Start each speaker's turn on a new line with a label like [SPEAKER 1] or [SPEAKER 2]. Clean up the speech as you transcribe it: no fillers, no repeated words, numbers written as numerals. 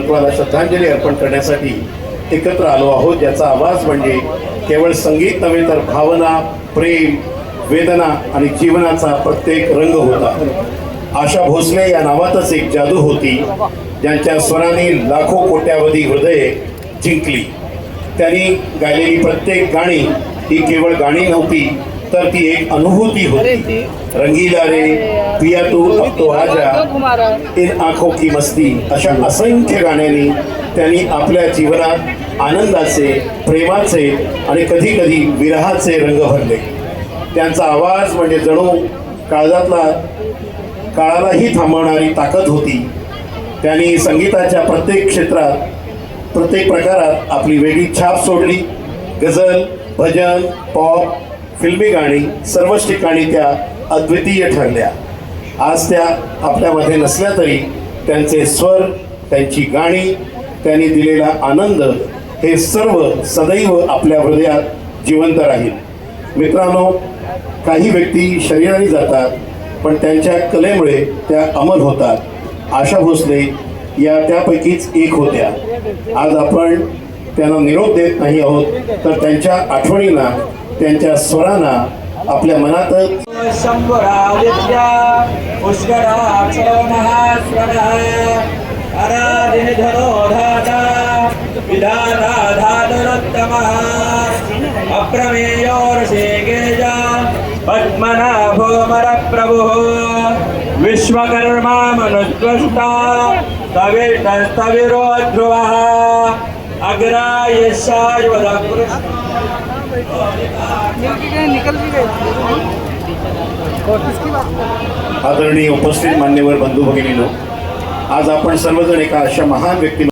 [SPEAKER 1] व्यक्तिमत्वाला श्रद्धांजली अर्पण करण्यासाठी एकत्र आलो आहोत, ज्याचा आवाज म्हणजे केवळ संगीत नव्हे तर भावना, प्रेम, वेदना आणि जीवनाचा प्रत्येक रंग होता. आशा भोसले या नावातच एक जादू होती, ज्यांच्या स्वराने लाखो कोट्यावधी हृदये जिंकली. त्यांनी गायलेली प्रत्येक गाणी ही केवळ गाणी नव्हती तर ती एक अनुभूती होती. रंगीला रे पिया तू अब तो आजा, इन आंखों की मस्ती अशा असंख्य गाण्यांनी त्यांनी आपल्या जीवनात आनंदाचे, प्रेमाचे आणि कधी कधी विरहाचे रंग भरले. त्यांचा आवाज म्हणजे जणू काळालाही थांबवणारी ताकद होती. त्यांनी संगीताच्या प्रत्येक क्षेत्रात, प्रत्येक प्रकारात आपली वेगळी छाप सोडली. गझल, भजन, पॉप, फिल्मी गाणी सर्वच ठिकाणी त्या अद्वितीय ठरल्या. आज त्या आपल्यामध्ये नसल्या तरी त्यांचे स्वर, त्यांची गाणी, त्यांनी दिलेला आनंद हे सर्व सदैव आपल्या हृदयात जिवंत राहील. मित्रांनो, काही व्यक्ती शरीराने जातात पण त्यांच्या कलेमुळे त्या अमर होतात. आशा भोसले या त्यापैकीच एक होत्या. आज आपण त्यांना निरोप देत नाही आहोत तर त्यांच्या आठवणींना, त्यांच्या स्वरांना आपल्या मनातच
[SPEAKER 2] शंभरादित्या पुष्कराक्षरो महास्वरः आराधिधरो धाता विधाता धातुरुत्तमः अप्रमेयो ऋषिकेशा पद्मनाभो मरप्रभुः विश्वकर्मा मनुष्वष्टा तविरो ध्रुवः
[SPEAKER 1] आदरणीय उपस्थित मान्यवर बंधू भगिनींनो, आज आपण सर्वजण एका अशा महान व्यक्ती